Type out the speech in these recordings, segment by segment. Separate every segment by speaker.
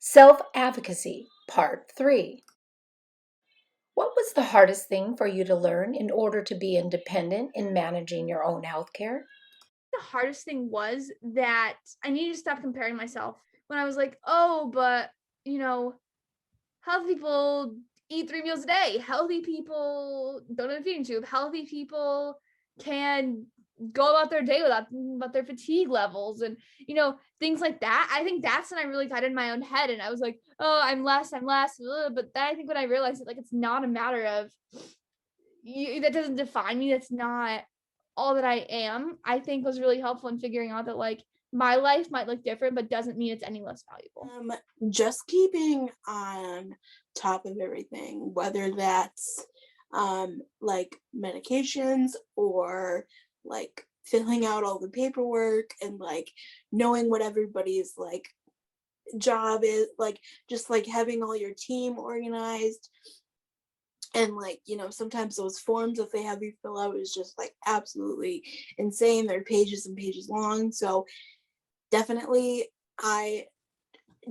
Speaker 1: Self-Advocacy, Part 3. What was the hardest thing for you to learn in order to be independent in managing your own healthcare?
Speaker 2: The hardest thing was that I needed to stop comparing myself when I was like, oh, but you know, healthy people eat 3 meals a day. Healthy people don't have a feeding tube. Healthy people can go about their day without about their fatigue levels and things like that. I think that's when I really got in my own head and I was like, oh, I'm less. But then I think when I realized it, like it's not a matter of that doesn't define me. That's not all that I am. I think was really helpful in figuring out that like my life might look different, but doesn't mean it's any less valuable.
Speaker 3: Um, just keeping on top of everything, whether that's like medications or like filling out all the paperwork and like knowing what everybody's like job is, like just like having all your team organized. And like, sometimes those forms that they have you fill out is just like absolutely insane. They're pages and pages long. So definitely I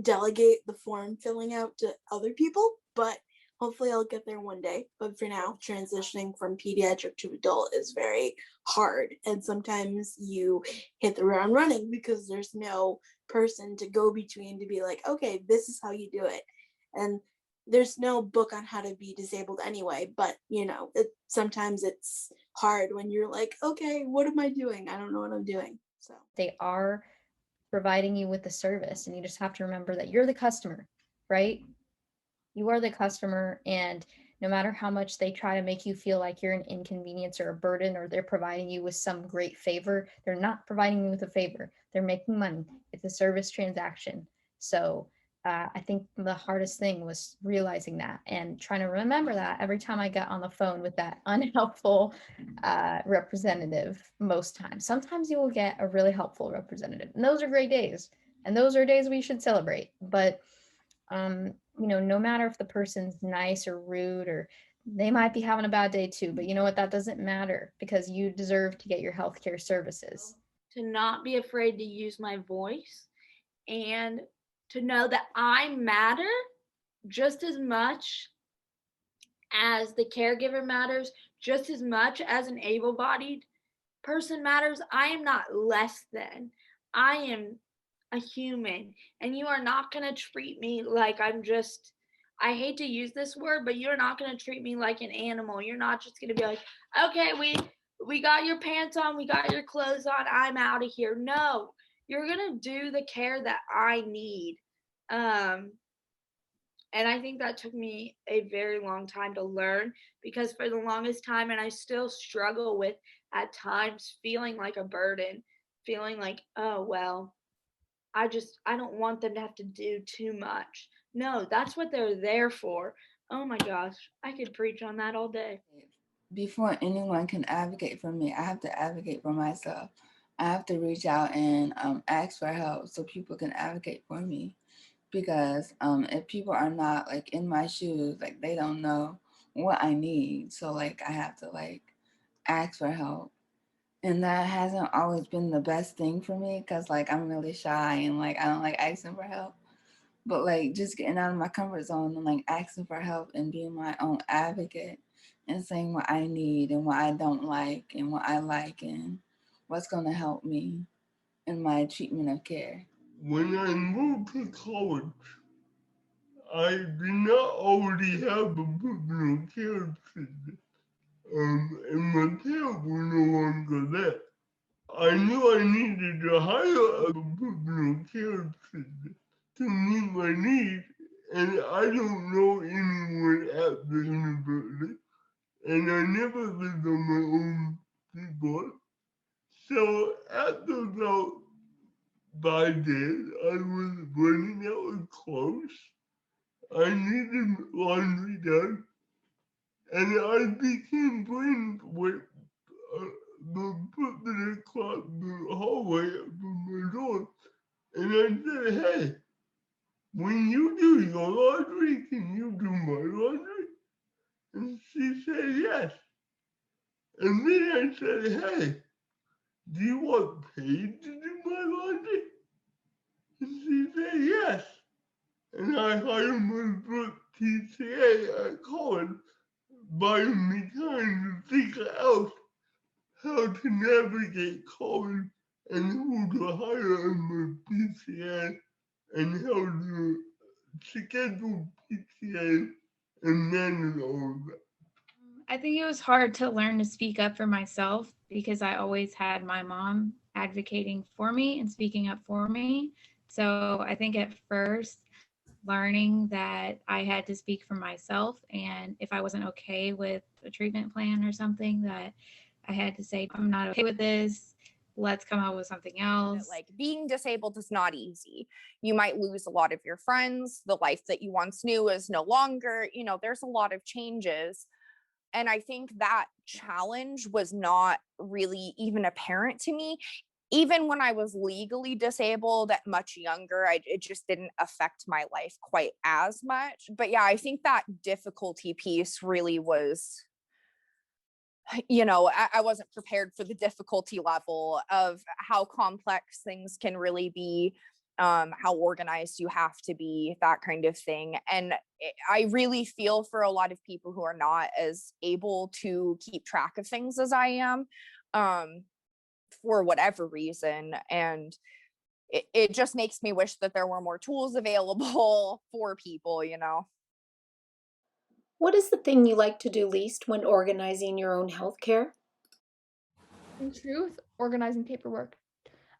Speaker 3: delegate the form filling out to other people, but hopefully I'll get there one day. But for now, transitioning from pediatric to adult is very hard. And sometimes you hit the ground running because there's no person to go between to be like, okay, this is how you do it. And there's no book on how to be disabled anyway, but sometimes it's hard when you're like, okay, what am I doing? I don't know what I'm doing. So
Speaker 4: They are providing you with the service, and you just have to remember that you're the customer, right? You are the customer, and no matter how much they try to make you feel like you're an inconvenience or a burden, or they're providing you with some great favor, they're not providing you with a favor. They're making money. It's a service transaction. So I think the hardest thing was realizing that and trying to remember that every time I got on the phone with that unhelpful representative. Most times, sometimes you will get a really helpful representative, and those are great days, and those are days we should celebrate. But no matter if the person's nice or rude, or they might be having a bad day too, but you know what? That doesn't matter because you deserve to get your healthcare services.
Speaker 5: To not be afraid to use my voice and to know that I matter just as much as the caregiver matters, just as much as an able bodied person matters. I am not less than. I am a human, and you are not going to treat me like I'm just. I hate to use this word, but you're not going to treat me like an animal. You're not just going to be like, okay, we got your pants on, we got your clothes on, I'm out of here. No, you're going to do the care that I need. Um, and I think that took me a very long time to learn because for the longest time, and I still struggle with at times feeling like a burden, feeling like, oh, well, I don't want them to have to do too much. No, that's what they're there for. Oh my gosh, I could preach on that all day.
Speaker 6: Before anyone can advocate for me, I have to advocate for myself. I have to reach out and ask for help so people can advocate for me. Because if people are not like in my shoes, like they don't know what I need. So like I have to like ask for help. And that hasn't always been the best thing for me because like I'm really shy and like I don't like asking for help. But like just getting out of my comfort zone and like asking for help and being my own advocate and saying what I need and what I don't like and what I like and what's going to help me in my treatment of care.
Speaker 7: When I moved to college, I did not already have a personal care assistant, and my parents were no longer there. I knew I needed to hire a personal care assistant to meet my needs, and I don't know anyone at the university, and I never lived on my own before. So after about 5 days, I was running out of clothes. I needed laundry done, and I became friends with the person across the hallway from my door. And I said, hey, when you do your laundry, can you do my laundry? And she said yes. And then I said, hey, do you want paid to do my laundry? And she said yes. And I hired my first PCA at college by me trying to figure out how to navigate college and who to hire in my PCA and how to schedule PCA and manage all of that.
Speaker 8: I think it was hard to learn to speak up for myself because I always had my mom advocating for me and speaking up for me. So I think at first, learning that I had to speak for myself, and if I wasn't okay with a treatment plan or something, that I had to say, I'm not okay with this. Let's come up with something else.
Speaker 9: Like, being disabled is not easy. You might lose a lot of your friends. The life that you once knew is no longer, there's a lot of changes. And I think that challenge was not really even apparent to me. Even when I was legally disabled at much younger, it just didn't affect my life quite as much. But yeah, I think that difficulty piece really was, I wasn't prepared for the difficulty level of how complex things can really be, how organized you have to be, that kind of thing. And I really feel for a lot of people who are not as able to keep track of things as I am, for whatever reason. And it just makes me wish that there were more tools available for people.
Speaker 1: What is the thing you like to do least when organizing your own healthcare?
Speaker 2: In truth, organizing paperwork.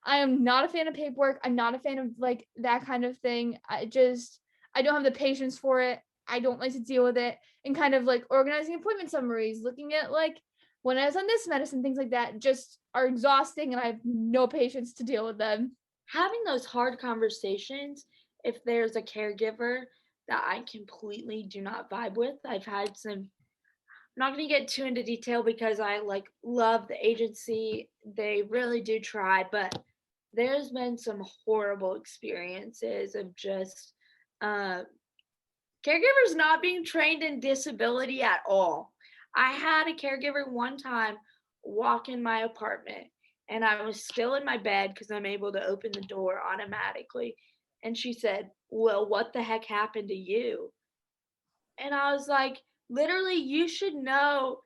Speaker 2: I am not a fan of paperwork. I'm not a fan of like that kind of thing. I don't have the patience for it. I don't like to deal with it. And kind of like organizing appointment summaries, looking at like when I was on this medicine, things like that just are exhausting and I have no patience to deal with them.
Speaker 5: Having those hard conversations, if there's a caregiver that I completely do not vibe with, I've had some. I'm not going to get too into detail because I love the agency. They really do try, but there's been some horrible experiences of just caregivers not being trained in disability at all. I had a caregiver one time walk in my apartment and I was still in my bed because I'm able to open the door automatically. And she said, "Well, what the heck happened to you?" And I was like, "Literally, you should know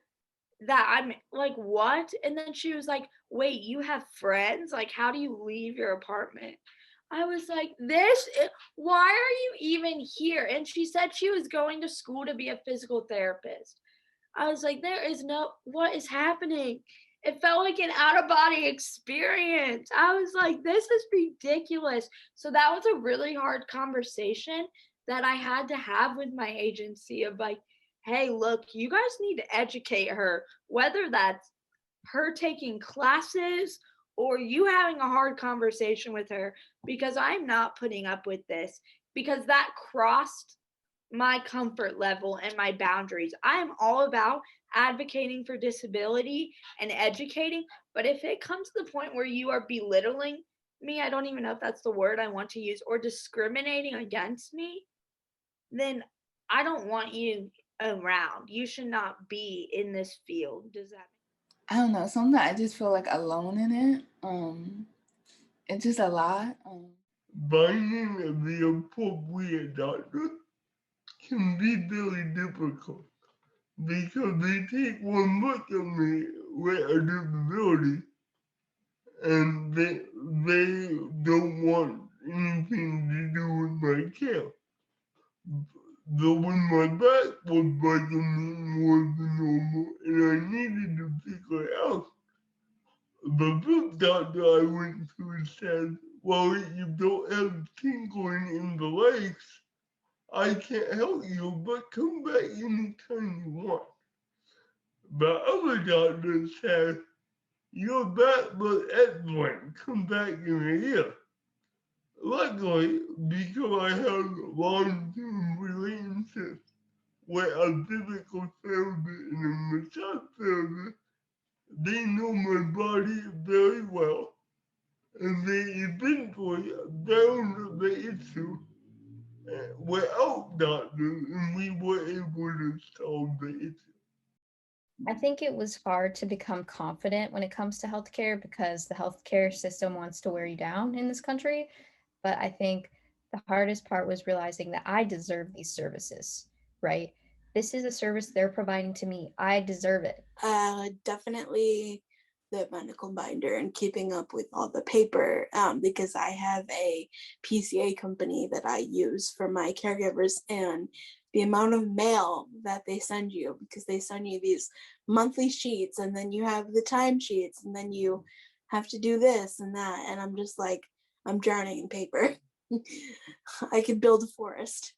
Speaker 5: that I'm like, what?" And then she was like, "Wait, you have friends? Like, how do you leave your apartment?" I was like, why are you even here? And she said she was going to school to be a physical therapist. I was like, what is happening? It felt like an out of body experience. I was like, this is ridiculous. So that was a really hard conversation that I had to have with my agency of like, hey, look, you guys need to educate her, whether that's her taking classes or you having a hard conversation with her, because I'm not putting up with this, because that crossed my comfort level and my boundaries. I am all about advocating for disability and educating, but if it comes to the point where you are belittling me, I don't even know if that's the word I want to use, or discriminating against me, then I don't want you around. You should not be in this field. Does that
Speaker 6: I don't know. Sometimes I just feel like alone in it. It's just a lot.
Speaker 7: Finding the appropriate doctor can be very difficult because they take one look at me with a disability and they don't want anything to do with my care. Though when my back was bugging me more than normal and I needed to figure out, the first doctor I went to said, "Well, you don't have tingling in the legs. I can't help you, but come back anytime you want." The other doctor said, "Your back looks excellent. Come back in a year." Luckily, because I have long-term relationships with a physical therapist and a massage therapist, they know my body very well, and they eventually found the issue without doctors, and we were able to solve the issue.
Speaker 4: I think it was hard to become confident when it comes to healthcare because the healthcare system wants to wear you down in this country. But I think The hardest part was realizing that I deserve these services, right? This is a service they're providing to me. I deserve it.
Speaker 3: Definitely the medical binder and keeping up with all the paper, because I have a PCA company that I use for my caregivers, and the amount of mail that they send you, because they send you these monthly sheets and then you have the time sheets and then you have to do this and that. And I'm just like, I'm drowning in paper. I could build a forest.